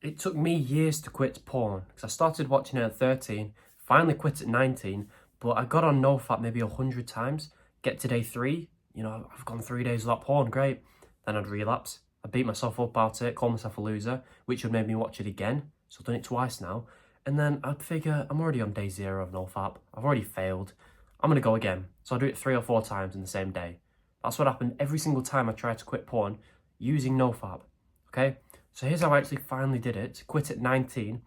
It took me years to quit porn because I started watching it at 13, finally quit at 19, but I got on NoFap maybe 100 times. Get to day 3, I've gone 3 days without porn, great. Then I'd relapse. I beat myself up about it, call myself a loser, which would make me watch it again. So I've done it twice now. And then I'd figure I'm already on day 0 of NoFap. I've already failed. I'm going to go again. So I do it 3 or 4 times in the same day. That's what happened every single time I tried to quit porn using NoFap. Okay? So here's how I actually finally did it. Quit at 19.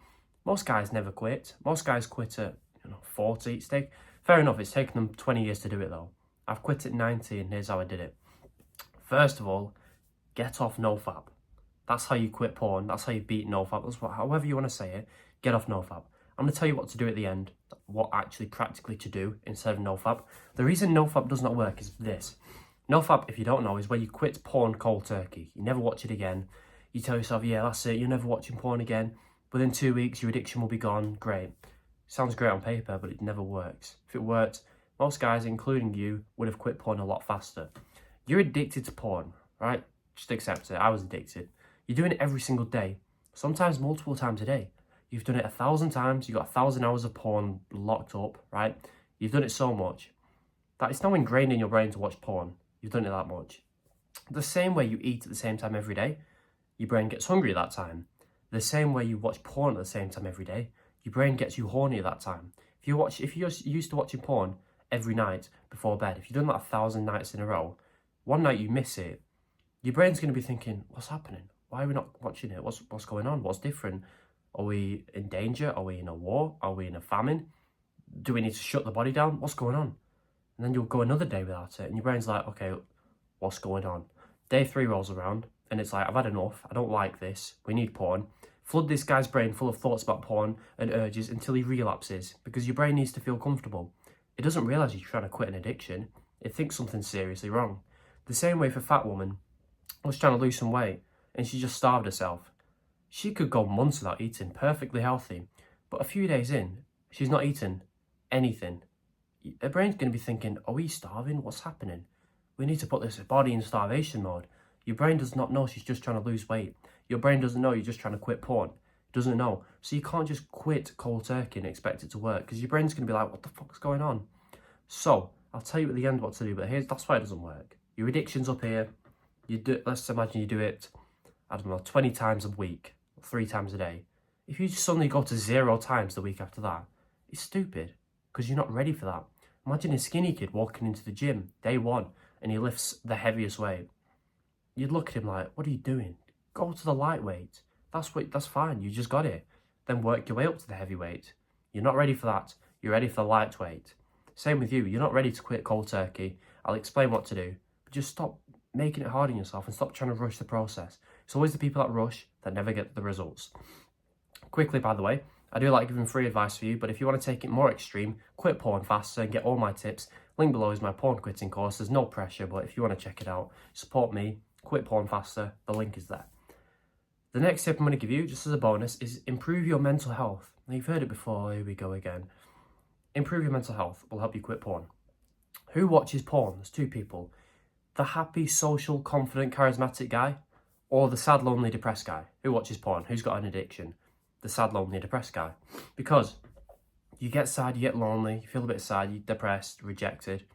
Most guys never quit. Most guys quit at 40. Fair enough, it's taken them 20 years to do it though. I've quit at 19. Here's how I did it. First of all, get off NoFap. That's how you quit porn. That's how you beat NoFap. That's however you want to say it. Get off NoFap. I'm going to tell you what to do at the end. What actually practically to do instead of NoFap. The reason NoFap does not work is this. NoFap, if you don't know, is where you quit porn cold turkey. You never watch it again. You tell yourself, yeah, that's it. You're never watching porn again. Within 2 weeks, your addiction will be gone. Great. Sounds great on paper, but it never works. If it worked, most guys, including you, would have quit porn a lot faster. You're addicted to porn, right? Just accept it. I was addicted. You're doing it every single day. Sometimes multiple times a day. You've done it 1,000 times. You've got 1,000 hours of porn locked up, right? You've done it so much that it's now ingrained in your brain to watch porn. You've done it that much. The same way you eat at the same time every day, your brain gets hungry at that time. The same way you watch porn at the same time every day, your brain gets you horny at that time. If you're used to watching porn every night before bed, if you've done that 1,000 nights in a row, one night you miss it, your brain's going to be thinking, what's happening? Why are we not watching it? What's going on? What's different? Are we in danger? Are we in a war? Are we in a famine? Do we need to shut the body down? What's going on? And then you'll go another day without it, and your brain's like, okay, what's going on? Day 3 rolls around, and it's like, I've had enough. I don't like this. We need porn. Flood this guy's brain full of thoughts about porn and urges until he relapses, because your brain needs to feel comfortable. It doesn't realise you're trying to quit an addiction. It thinks something's seriously wrong. The same way if a fat woman was trying to lose some weight and she just starved herself. She could go months without eating, perfectly healthy, but a few days in, she's not eaten anything. Her brain's going to be thinking, are we starving? What's happening? We need to put this body in starvation mode. Your brain does not know she's just trying to lose weight. Your brain doesn't know you're just trying to quit porn. It doesn't know. So you can't just quit cold turkey and expect it to work, because your brain's going to be like, what the fuck's going on? So I'll tell you at the end what to do, but that's why it doesn't work. Your addiction's up here. Let's imagine you do it, 20 times a week, 3 times a day. If you just suddenly go to 0 times the week after that, it's stupid, because you're not ready for that. Imagine a skinny kid walking into the gym day 1 and he lifts the heaviest weight. You'd look at him like, what are you doing? Go to the lightweight. That's fine. You just got it. Then work your way up to the heavyweight. You're not ready for that. You're ready for the lightweight. Same with you. You're not ready to quit cold turkey. I'll explain what to do. But just stop making it hard on yourself and stop trying to rush the process. It's always the people that rush that never get the results. Quickly, by the way, I do like giving free advice for you, but if you want to take it more extreme, quit porn faster and get all my tips, link below is my porn quitting course. There's no pressure, but if you want to check it out, support me, quit porn faster, the link is there. The next tip I'm going to give you, just as a bonus, is improve your mental health. Now, you've heard it before, here we go again. Improve your mental health will help you quit porn. Who watches porn? There's 2 people. The happy, social, confident, charismatic guy, or the sad, lonely, depressed guy. Who watches porn? Who's got an addiction? The sad, lonely, depressed guy. Because you get sad, you get lonely, you feel a bit sad, you're depressed, rejected,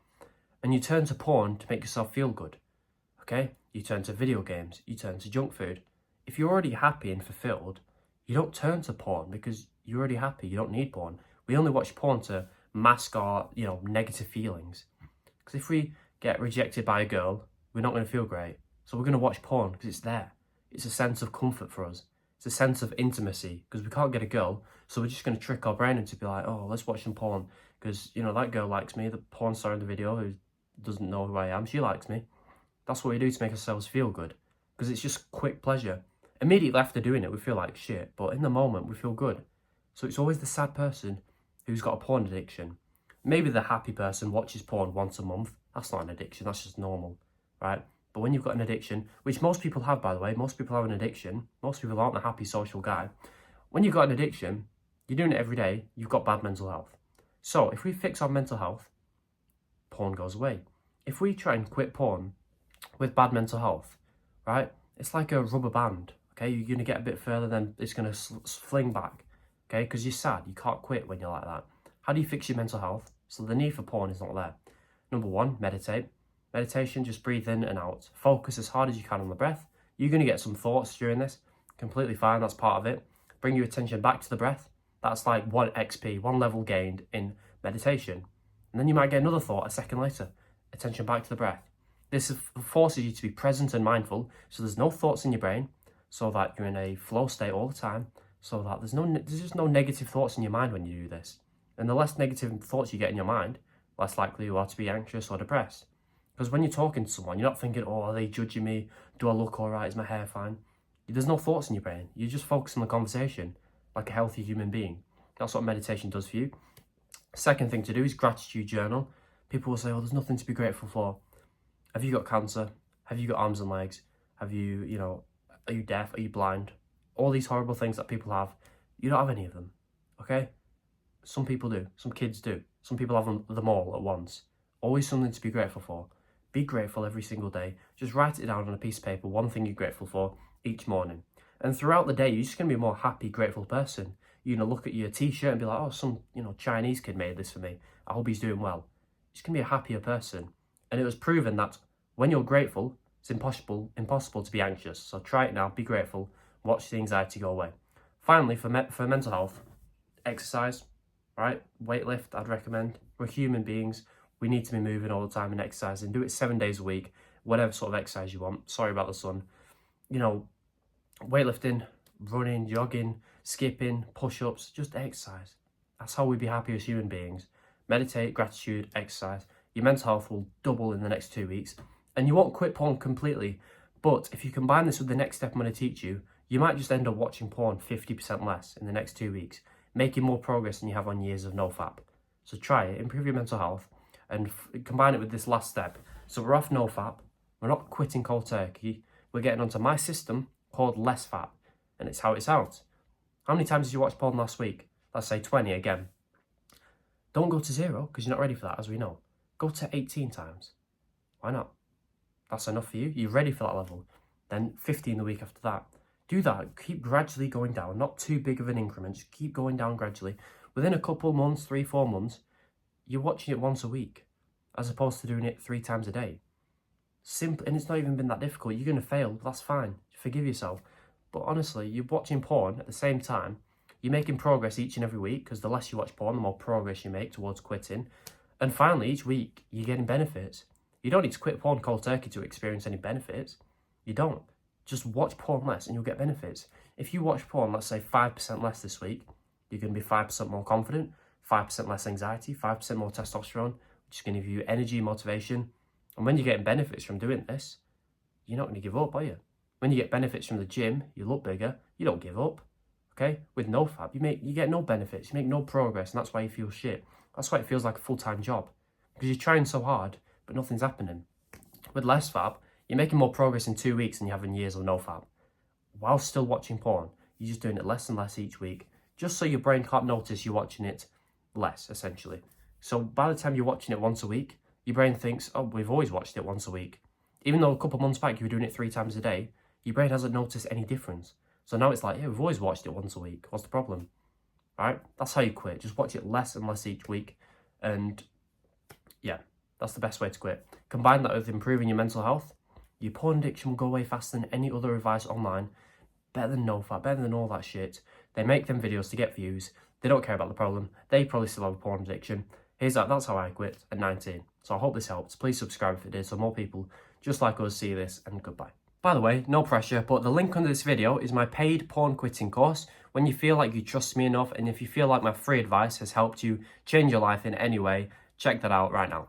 and you turn to porn to make yourself feel good. Okay? You turn to video games, you turn to junk food. If you're already happy and fulfilled, you don't turn to porn because you're already happy. You don't need porn. We only watch porn to mask our, negative feelings. Because if we get rejected by a girl, we're not going to feel great. So we're going to watch porn because it's there. It's a sense of comfort for us. It's a sense of intimacy because we can't get a girl. So we're just going to trick our brain into be like, oh, let's watch some porn. Because, that girl likes me. The porn star in the video who doesn't know who I am, she likes me. That's what we do to make ourselves feel good. Because it's just quick pleasure. Immediately after doing it, we feel like shit. But in the moment, we feel good. So it's always the sad person who's got a porn addiction. Maybe the happy person watches porn once a month. That's not an addiction. That's just normal, right? But when you've got an addiction, which most people have, by the way, most people have an addiction. Most people aren't a happy social guy. When you've got an addiction, you're doing it every day, you've got bad mental health. So if we fix our mental health, porn goes away. If we try and quit porn with bad mental health, right? It's like a rubber band, Okay, you're going to get a bit further, then it's going to fling back. Okay, because you're sad. You can't quit when you're like that. How do you fix your mental health? So the need for porn is not there. Number one, meditate. Meditation, just breathe in and out. Focus as hard as you can on the breath. You're going to get some thoughts during this. Completely fine, that's part of it. Bring your attention back to the breath. That's like 1 XP, 1 level gained in meditation. And then you might get another thought a second later. Attention back to the breath. This forces you to be present and mindful, so there's no thoughts in your brain, so that you're in a flow state all the time, so that there's just no negative thoughts in your mind when you do this. And the less negative thoughts you get in your mind, less likely you are to be anxious or depressed. Because when you're talking to someone, you're not thinking, oh, are they judging me? Do I look all right? Is my hair fine? There's no thoughts in your brain. You just focus on the conversation like a healthy human being. That's what meditation does for you. Second thing to do is gratitude journal. People will say, oh, there's nothing to be grateful for. Have you got cancer? Have you got arms and legs? Have you, are you deaf? Are you blind? All these horrible things that people have, you don't have any of them, okay? Some people do. Some kids do. Some people have them all at once. Always something to be grateful for. Be grateful every single day. Just write it down on a piece of paper, one thing you're grateful for each morning. And throughout the day, you're just going to be a more happy, grateful person. You're going to look at your t-shirt and be like, oh, some Chinese kid made this for me. I hope he's doing well. You're just going to be a happier person. And it was proven that when you're grateful, it's impossible to be anxious. So try it now, be grateful, watch the anxiety go away. Finally, for mental health, exercise, right? Weightlift, I'd recommend. We're human beings. We need to be moving all the time and exercising. Do it 7 days a week, whatever sort of exercise you want. Sorry about the sun. Weightlifting, running, jogging, skipping, push-ups, just exercise. That's how we be happy as human beings. Meditate, gratitude, exercise. Your mental health will double in the next 2 weeks. And you won't quit porn completely. But if you combine this with the next step I'm going to teach you, you might just end up watching porn 50% less in the next 2 weeks, making more progress than you have on years of NoFap. So try it, improve your mental health, and combine it with this last step. So we're off NoFap, we're not quitting cold turkey, we're getting onto my system called less fap, and it's how it sounds. How many times did you watch porn last week? Let's say 20 again. Don't go to 0, because you're not ready for that, as we know. Go to 18 times. Why not? That's enough for you. You're ready for that level. Then 15 the week after that. Do that. Keep gradually going down. Not too big of an increment. Just keep going down gradually. Within a couple months, 3-4 months, you're watching it once a week, as opposed to doing it 3 times a day. Simple, and it's not even been that difficult. You're going to fail, but that's fine. Forgive yourself. But honestly, you're watching porn at the same time. You're making progress each and every week, because the less you watch porn, the more progress you make towards quitting. And finally, each week, you're getting benefits. You don't need to quit porn cold turkey to experience any benefits. You don't. Just watch porn less and you'll get benefits. If you watch porn, let's say 5% less this week, you're going to be 5% more confident, 5% less anxiety, 5% more testosterone, which is going to give you energy, motivation. And when you're getting benefits from doing this, you're not going to give up, are you? When you get benefits from the gym, you look bigger, you don't give up. Okay? With NoFap, you get no benefits, you make no progress, and that's why you feel shit. That's why it feels like a full-time job. Because you're trying so hard, but nothing's happening. With less fab, you're making more progress in 2 weeks than you have in years of NoFap. While still watching porn, you're just doing it less and less each week, just so your brain can't notice you're watching it less, essentially. So by the time you're watching it once a week, your brain thinks, oh, we've always watched it once a week. Even though a couple months back you were doing it 3 times a day, your brain hasn't noticed any difference. So now it's like, yeah, we've always watched it once a week. What's the problem? All right? That's how you quit. Just watch it less and less each week. And yeah, that's the best way to quit. Combine that with improving your mental health. Your porn addiction will go away faster than any other advice online. Better than NoFap, better than all that shit. They make them videos to get views. They don't care about the problem. They probably still have a porn addiction. That's how I quit at 19. So I hope this helps. Please subscribe if it did, so more people just like us see this, and goodbye. By the way, no pressure, but the link under this video is my paid porn quitting course. When you feel like you trust me enough, and if you feel like my free advice has helped you change your life in any way, check that out right now.